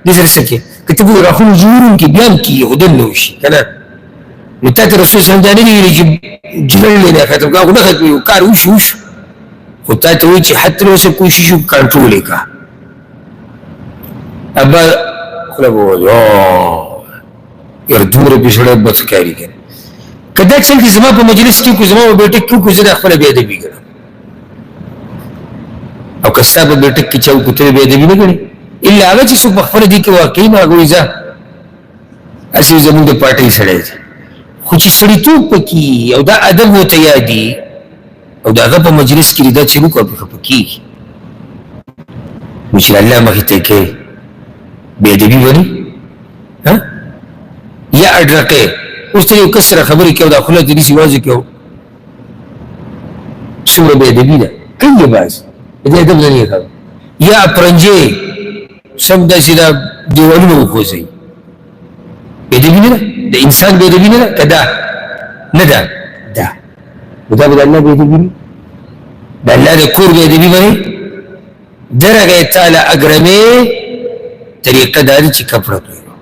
A: دې سره څه کوې که ته ګورې غاښونه جوړونکي بیا هم کېږي خو دم نه وشي که نه نو تا ته رسول صلی الله علیه وسلم دا نه دي ویلي چې جلل نه ختم کړه خو نه ختمېږي کار وشو وشو خو تا ته وایي چې حتی اوسه کوشش وکړه کنټرول یې کړه ابا خوله به وایي یاره دومره پې سړی بد ښکاري که که دا چل دې زما په مجلس کې وکړو زما په بیټک کې وکړو زه دا خپله بې ادبي ګڼم او که ستا په بیټک کې چا وکړو ته یې بې ادبي نه ګڼې الا هغه چې څوک په خپله دې کې واقعي نو هغه وایي ځه هسې زمونږ د پارټۍ سړی دی خو چې سړیتوب پکې او دا ادب ورته یادي او د هغه په مجلس کې دا چې وکړو پې خفه کېږي نو چې الله مخې ته یې کوې بې ادبي ولې یا اډرکې اوس ته یو کس سره خبرې کوي او دا خوله ته نیسي واضح کوي څومره بې ادبي ده کوي یې باز د دې ادب نه یې خبره یا پرنجې سم داسې دا دیوالونه وخوځوي بې ادبي نه ده د انسان بې ادبي نه ده که دا نه ده دا نو دا به د الله بې ادبي نه د الله د کور بې ادبي به نه درغې تعالی اګرمې طریقه دا ده چې کپړه پرېږدو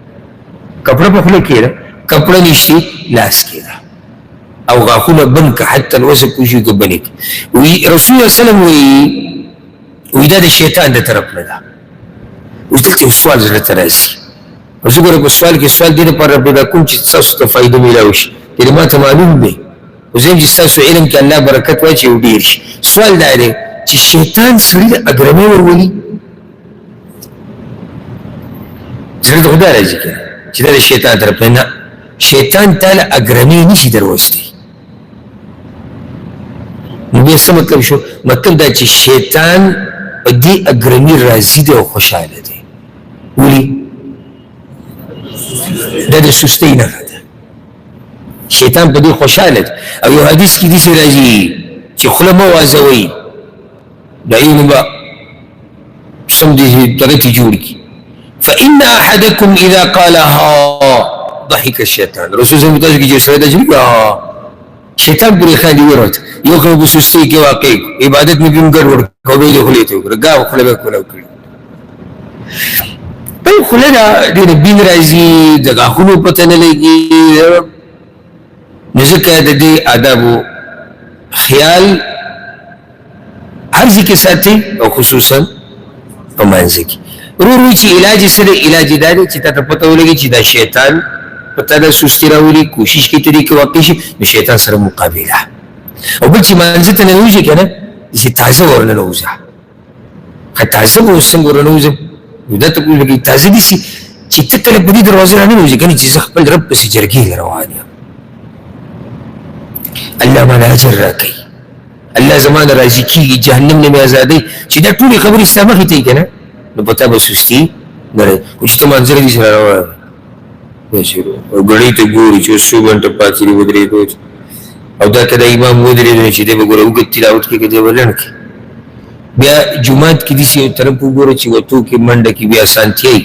A: کپړه په خوله کښېږده کپړه نشته لاس کېده او غاښونه بند که حتی اوسه کوشش وکړه بند یې وي رسول الله وسلم وایي دا د شیطان د طرف نه ده اوس دلته یو سوال زړه ته راسي او زه ګوره په سوال کې سوال دې لپاره پیدا کوم چې ستاسو ته فایده میلاو شي یعنې ما ته معلوم دی خو زه یم چې ستاسو علم کې الله برکت واچوي او ډېر شي سوال دا دی چې شیطان سړي د اګرمۍ ورولي زړه ته خو دا راځي که چې دا د شیطان طرف نه شیطان تاله اګرمۍ نشي دروستلی نو بیا څه مطلب شو مطلب دا چې شیطان په دې اګرمۍ راضي دی او خوشحاله دی ولې دا د سستۍ نښه ده شیطان په دې خوشحاله دی او یو حدیث کې داسې راځي چې خوله مه وازوئ دعینو به سم دې دغه کې جوړ کړي فإن أحدكم إذا قالها ضحك الشيطان رسول الله تاسو کې چې سره دا چې شیطان پورې خالي ورته یو خو په سستۍ کې واقع عبادت مې هم ګډوډ کوي د خولې ته ورګا خپل به کولاو کړی په خوله دا ډېر بین راځي د غاښونو پته نه لګي نو ځکه د دې آدابو خیال هر ځای کې ساتي او خصوصا په مانځه کې ورو چې علاج یې څه دی علاج یې دا دی چې تا ته پته ولګي چې دا شیطان په تا د سستي راولي کوشش کوي ته دې کې واقع شي نو شیطان سره مقابله او بل چې مانځه ته ننوځي که نه داسې تازه ورننوځه که تازه به اوس څنګه ورننوځم نو دا ته پوه لګي تازه داسې چې ته کله په دې دروازې راننوځي که نه چې زه خپل رب پسې جرګې له روان یم الله ماله اجر راکوي الله زما نه راضي کېږي جهنم نه مې ازادوي چې دا ټولې خبرې ستا مخې ته یي که نه نو په تا به سستي نه راځي خو چې ته منظره دې سره روان او ګړۍ ته ګوري چې اوس څو ګنټه پاتې دي ودرېدو او دا که د امام ودرېدو نو چې دی به ګوره اوږد تلاوت کړي که دی به لنډ کړي بیا جومات کې داسې یو طرف وګوره چې وتو کې منډه کې بیا اسانتیا وي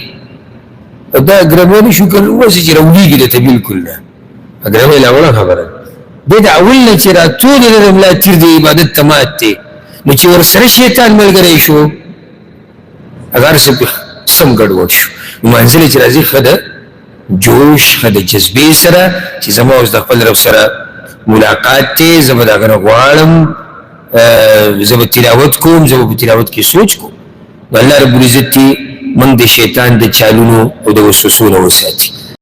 A: او دا اګرمۍ نه شو کړل اوسې چې راولېږي درته بلکل نه اګرمۍ لا وړه خبره دی د اول نه چې راټولې د ملا تیر د عبادت ته مات دی نو چې ورسره شیطان ملګری شو هغه هر څه نفس هم ګډوډ شو. منزل چې راځي ښه د جوش ښه د جذبې سره چې زما اوس د خپل رب سره ملاقات دی، زه به د هغه نه غواړم، زه به تلاوت کوم، زه به په تلاوت کې سوچ کوم. الله رب العزت دې موږ د شیطان د چالونو او د وسوسو نه وساتي.